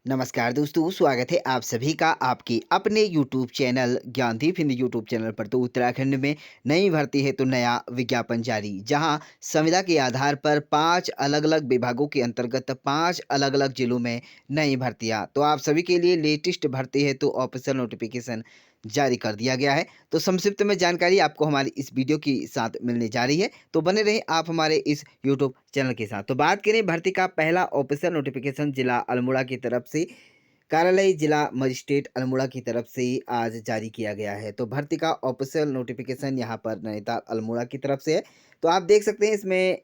नमस्कार दोस्तों, स्वागत है आप सभी का आपके अपने YouTube channel Gyandeep Hindi YouTube channel पर। तो उत्तराखंड में नई भर्ती है तो नया विज्ञापन जारी, जहां संविदा के आधार पर 5 अलग-अलग विभागों के अंतर्गत 5 अलग-अलग जिलों में नई भर्तियां। तो आप सभी के लिए लेटेस्ट भर्ती है तो ऑफिशियल नोटिफिकेशन जारी कर दिया गया है। तो संक्षिप्त में जानकारी आपको हमारी इस वीडियो के साथ मिलने जा रही है, तो बने रहें आप हमारे इस यूट्यूब चैनल के साथ। तो बात करें भर्ती का पहला ऑफिशियल नोटिफिकेशन जिला अल्मोड़ा की तरफ से, कार्यालय जिला मजिस्ट्रेट अल्मोड़ा की तरफ से आज जारी किया गया है। तो भर्ती का ऑफिशियल नोटिफिकेशन यहाँ पर नैनीताल अल्मोड़ा की तरफ से है। तो आप देख सकते हैं इसमें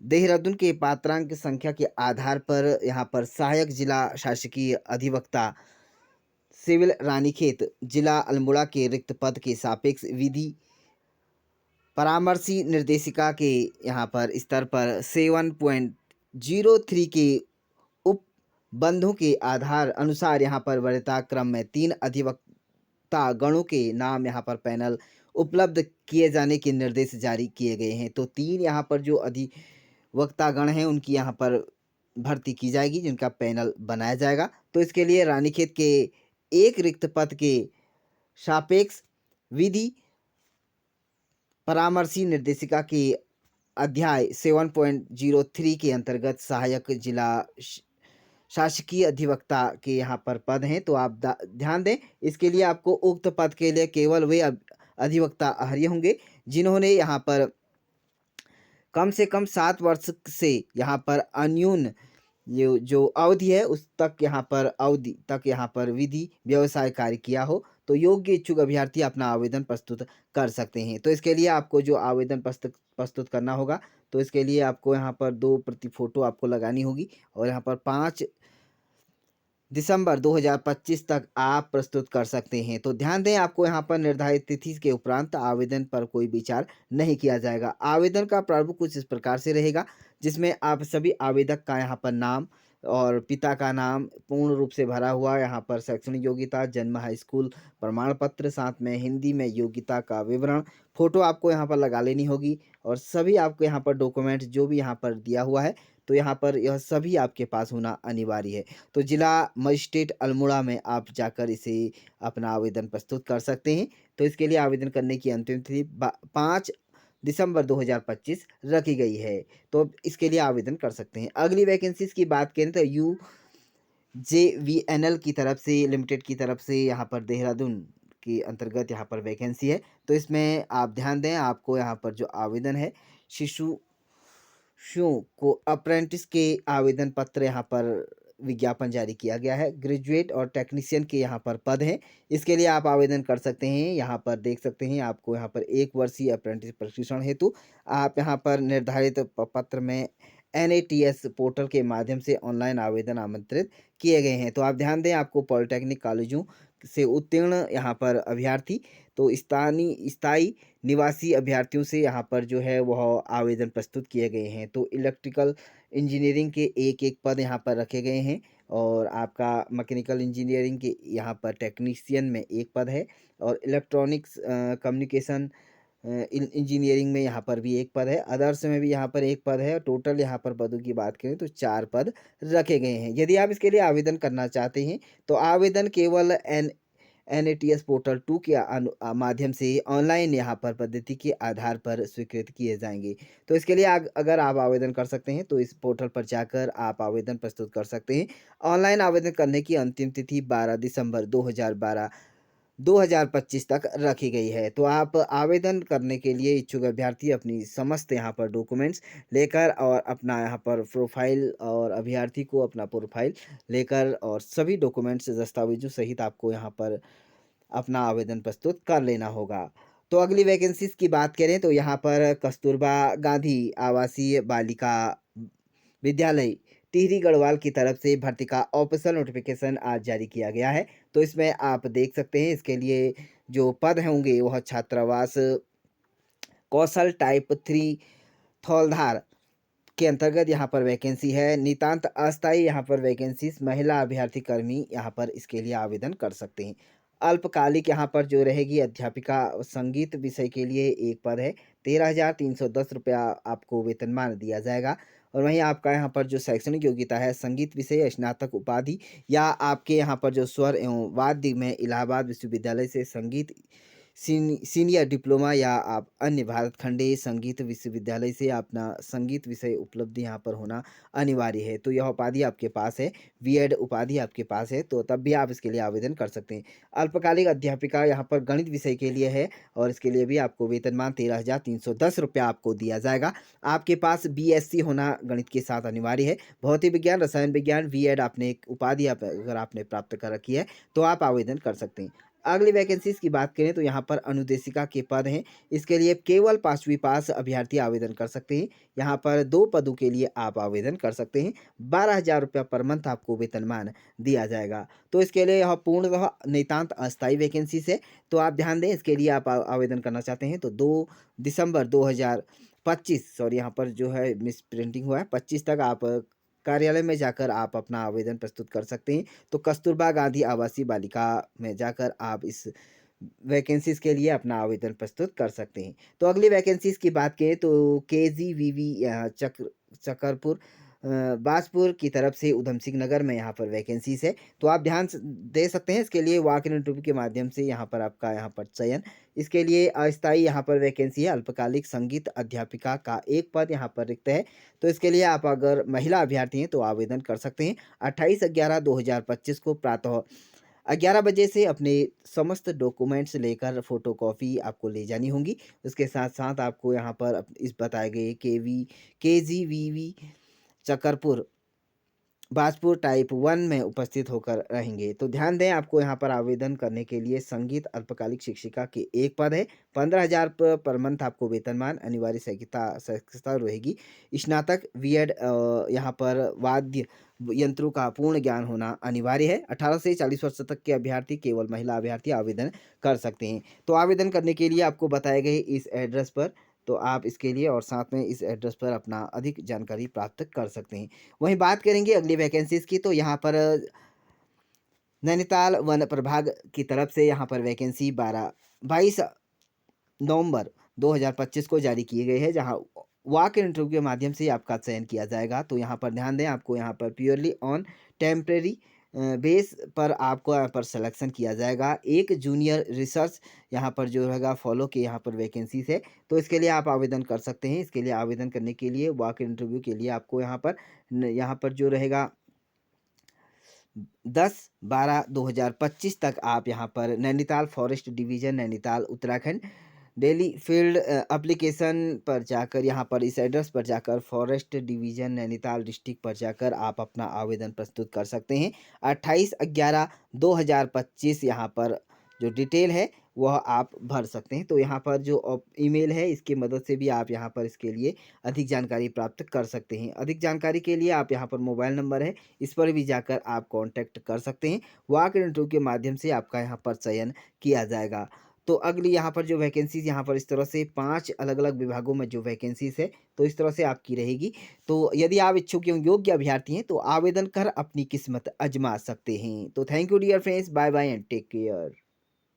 देहरादून के पात्रांक संख्या के आधार पर यहाँ पर सहायक जिला शासकीय अधिवक्ता सिविल रानीखेत जिला अल्मोड़ा के रिक्त पद के सापेक्ष विधि परामर्शी निर्देशिका के यहाँ पर स्तर पर 7.03 के उपबंधों के आधार अनुसार यहाँ पर वरीयता क्रम में 3 अधिवक्ता गणों के नाम यहाँ पर पैनल उपलब्ध किए जाने के निर्देश जारी किए गए हैं। तो 3 यहाँ पर जो अधिवक्ता गण हैं उनकी यहाँ पर भर्ती की जाएगी, जिनका पैनल बनाया जाएगा। तो इसके लिए रानीखेत के एक रिक्त पद के सापेक्ष विधि परामर्शी निर्देशिका के अध्याय 7.03 के अंतर्गत सहायक जिला शासकीय अधिवक्ता के यहाँ पर पद हैं। तो आप ध्यान दें, इसके लिए आपको उक्त पद के लिए केवल वे अधिवक्ता अर्ह होंगे जिन्होंने यहाँ पर कम से कम 7 वर्ष से यहाँ पर अन्यून जो अवधि है उस तक यहाँ पर अवधि तक यहाँ पर विधि व्यवसाय कार्य किया हो। तो योग्य इच्छुक अभ्यर्थी अपना आवेदन प्रस्तुत कर सकते हैं। तो इसके लिए आपको जो आवेदन प्रस्तुत करना होगा, तो इसके लिए आपको यहाँ पर 2 प्रति फ़ोटो आपको लगानी होगी और यहाँ पर 5 दिसंबर 2025 तक आप प्रस्तुत कर सकते हैं। तो ध्यान दें, आपको यहाँ पर निर्धारित तिथि के उपरांत आवेदन पर कोई विचार नहीं किया जाएगा। आवेदन का प्रारूप कुछ इस प्रकार से रहेगा, जिसमें आप सभी आवेदक का यहाँ पर नाम और पिता का नाम पूर्ण रूप से भरा हुआ, यहाँ पर शैक्षणिक योग्यता, जन्म, हाई स्कूल प्रमाण पत्र, साथ में हिंदी में योग्यता का विवरण, फ़ोटो आपको यहाँ पर लगा लेनी होगी और सभी आपको यहाँ पर डॉक्यूमेंट जो भी यहाँ पर दिया हुआ है, तो यहाँ पर यह सभी आपके पास होना अनिवार्य है। तो जिला मजिस्ट्रेट अल्मोड़ा में आप जाकर इसे अपना आवेदन प्रस्तुत कर सकते हैं। तो इसके लिए आवेदन करने की अंतिम तिथि 5 दिसंबर 2025 रखी गई है। तो इसके लिए आवेदन कर सकते हैं। अगली वैकेंसीज की बात करें तो UJVNL की तरफ से लिमिटेड की तरफ से यहाँ पर देहरादून के अंतर्गत यहाँ पर वैकेंसी है। तो इसमें आप ध्यान दें, आपको यहाँ पर जो आवेदन है शिशुओं को अप्रेंटिस के आवेदन पत्र यहाँ पर विज्ञापन जारी किया गया है। ग्रेजुएट और टेक्नीशियन के यहाँ पर पद हैं। इसके लिए आप आवेदन कर सकते हैं। यहाँ पर देख सकते हैं, आपको यहाँ पर 1 वर्षीय अप्रेंटिस प्रशिक्षण हेतु आप यहाँ पर निर्धारित पत्र में NATS पोर्टल के माध्यम से ऑनलाइन आवेदन आमंत्रित किए गए हैं। तो आप ध्यान दें, आपको पॉलिटेक्निक कॉलेजों से उत्तीर्ण यहाँ पर अभ्यर्थी, तो स्थायी निवासी अभ्यर्थियों से यहाँ पर जो है वह आवेदन प्रस्तुत किए गए हैं। तो इलेक्ट्रिकल इंजीनियरिंग के एक पद यहाँ पर रखे गए हैं और आपका मैकेनिकल इंजीनियरिंग के यहाँ पर टेक्नीशियन में 1 पद है और इलेक्ट्रॉनिक्स कम्युनिकेशन इंजीनियरिंग में यहाँ पर भी 1 पद है। अदर्स में भी यहाँ पर 1 पद है। टोटल यहाँ पर पदों की बात करें तो 4 पद रखे गए हैं। यदि आप इसके लिए आवेदन करना चाहते हैं तो आवेदन केवल NATS पोर्टल 2 के माध्यम से ऑनलाइन यहाँ पर पद्धति के आधार पर स्वीकृत किए जाएंगे। तो इसके लिए अगर आप आवेदन कर सकते हैं तो इस पोर्टल पर जाकर आप आवेदन प्रस्तुत कर सकते हैं। ऑनलाइन आवेदन करने की अंतिम तिथि 12 दिसंबर 2025 तक रखी गई है। तो आप आवेदन करने के लिए इच्छुक अभ्यर्थी अपनी समस्त यहाँ पर डॉक्यूमेंट्स लेकर और अपना यहाँ पर प्रोफाइल और अभ्यर्थी को अपना प्रोफाइल लेकर और सभी डॉक्यूमेंट्स दस्तावेजों सहित आपको यहाँ पर अपना आवेदन प्रस्तुत कर लेना होगा। तो अगली वैकेंसीज की बात करें तो यहाँ पर कस्तूरबा गांधी आवासीय बालिका विद्यालय टिहरी गढ़वाल की तरफ से भर्ती का ऑफिशियल नोटिफिकेशन आज जारी किया गया है। तो इसमें आप देख सकते हैं, इसके लिए जो पद होंगे वह छात्रावास कौशल टाइप 3 थौलधार के अंतर्गत यहाँ पर वैकेंसी है। नितांत अस्थायी यहाँ पर वैकेंसीज महिला अभ्यर्थी कर्मी यहाँ पर इसके लिए आवेदन कर सकते हैं। अल्पकालिक यहाँ पर जो रहेगी अध्यापिका संगीत विषय के लिए 1 पद है। 13,310 रुपया आपको वेतनमान दिया जाएगा और वहीं आपका यहाँ पर जो शैक्षणिक योग्यता है संगीत विषय स्नातक उपाधि या आपके यहाँ पर जो स्वर एवं वाद्य में इलाहाबाद विश्वविद्यालय से संगीत सीनियर डिप्लोमा या आप अन्य भारत खंडीय संगीत विश्वविद्यालय से अपना संगीत विषय उपलब्धि यहाँ पर होना अनिवार्य है। तो यह उपाधि आपके पास है, बीएड उपाधि आपके पास है, तो तब भी आप इसके लिए आवेदन कर सकते हैं। अल्पकालिक अध्यापिका यहाँ पर गणित विषय के लिए है और इसके लिए भी आपको वेतनमान 13,310 रुपया आपको दिया जाएगा। आपके पास बीएससी होना गणित के साथ अनिवार्य है। भौतिक विज्ञान, रसायन विज्ञान, बीएड आपने एक उपाधि अगर आपने प्राप्त कर रखी है तो आप आवेदन कर सकते हैं। अगली वैकेंसीज की बात करें तो यहाँ पर अनुदेशिका के पद हैं। इसके लिए केवल 5वीं पास अभ्यर्थी आवेदन कर सकते हैं। यहाँ पर 2 पदों के लिए आप आवेदन कर सकते हैं। 12,000 रुपया पर मंथ आपको वेतनमान दिया जाएगा। तो इसके लिए यह पूर्णतः नितांत अस्थायी वैकेंसीज है। तो आप ध्यान दें, इसके लिए आप आवेदन करना चाहते हैं तो 2 दिसंबर 2025 सॉरी यहाँ पर जो है मिस प्रिंटिंग हुआ है, 25 तक आप कार्यालय में जाकर आप अपना आवेदन प्रस्तुत कर सकते हैं। तो कस्तूरबा गांधी आवासीय बालिका में जाकर आप इस वैकेंसीज के लिए अपना आवेदन प्रस्तुत कर सकते हैं। तो अगली वैकेंसीज की बात करें तो केजीवीवी चकरपुर बाजपुर की तरफ से उधम सिंह नगर में यहाँ पर वैकेंसीज है। तो आप ध्यान दे सकते हैं। इसके लिए वॉक इन इंटरव्यू के माध्यम से यहाँ पर आपका यहाँ पर चयन। इसके लिए अस्थायी यहाँ पर वैकेंसी है। अल्पकालिक संगीत अध्यापिका का एक पद यहाँ पर रिक्त है। तो इसके लिए आप अगर महिला अभ्यर्थी हैं तो आवेदन कर सकते हैं। 28/11/2025 को प्रातः 11 बजे से अपने समस्त डॉक्यूमेंट्स लेकर फोटोकॉपी आपको ले जानी होंगी। उसके साथ साथ आपको यहाँ पर इस बताए गए केजीवीवी चकरपुर बाजपुर टाइप 1 में उपस्थित होकर रहेंगे। तो ध्यान दें, आपको यहाँ पर आवेदन करने के लिए संगीत अल्पकालिक शिक्षिका के एक पद है। 15,000 पर मंथ आपको वेतनमान, अनिवार्य शैक्षिकता रहेगी। स्नातक बीएड यहाँ पर वाद्य यंत्रों का पूर्ण ज्ञान होना अनिवार्य है। 18 से 40 वर्ष तक के अभ्यर्थी, केवल महिला अभ्यर्थी आवेदन कर सकते हैं। तो आवेदन करने के लिए आपको बताए गए इस एड्रेस पर तो आप इसके लिए और साथ में इस एड्रेस पर अपना अधिक जानकारी प्राप्त कर सकते हैं। वहीं बात करेंगे अगली वैकेंसीज की तो यहाँ पर नैनीताल वन प्रभाग की तरफ से यहाँ पर वैकेंसी 22 नवंबर 2025 को जारी किए गए हैं, जहाँ वॉक इन इंटरव्यू के माध्यम से आपका चयन किया जाएगा। तो यहाँ पर ध्यान दें, आपको यहाँ पर प्योरली ऑन टेम्परेरी बेस पर आपको यहाँ पर सिलेक्शन किया जाएगा। एक जूनियर रिसर्च यहाँ पर जो रहेगा फॉलो के यहाँ पर वैकेंसीज है। तो इसके लिए आप आवेदन कर सकते हैं। इसके लिए आवेदन करने के लिए वॉक इन इंटरव्यू के लिए आपको यहाँ पर जो रहेगा 10/12/2025 तक आप यहाँ पर Nainital forest division Nainital Uttarakhand daily field application पर जाकर यहाँ पर इस एड्रेस पर जाकर फॉरेस्ट डिवीज़न नैनीताल डिस्ट्रिक्ट पर जाकर आप अपना आवेदन प्रस्तुत कर सकते हैं। 28/11/2025 यहाँ पर जो डिटेल है वह आप भर सकते हैं। तो यहाँ पर जो ईमेल है इसकी मदद से भी आप यहाँ पर इसके लिए अधिक जानकारी प्राप्त कर सकते हैं। अधिक जानकारी के लिए आप यहाँ पर मोबाइल नंबर है, इस पर भी जाकर आप कांटेक्ट कर सकते हैं। वॉक इन इंटरव्यू के माध्यम से आपका यहाँ पर चयन किया जाएगा। तो अगली यहाँ पर जो वैकेंसीज यहाँ पर इस तरह से 5 अलग-अलग विभागों में जो वैकेंसीज है तो इस तरह से आपकी रहेगी। तो यदि आप इच्छुक एवं योग्य अभ्यर्थी हैं तो आवेदन कर अपनी किस्मत आजमा सकते हैं। तो thank you dear friends, bye bye and take care.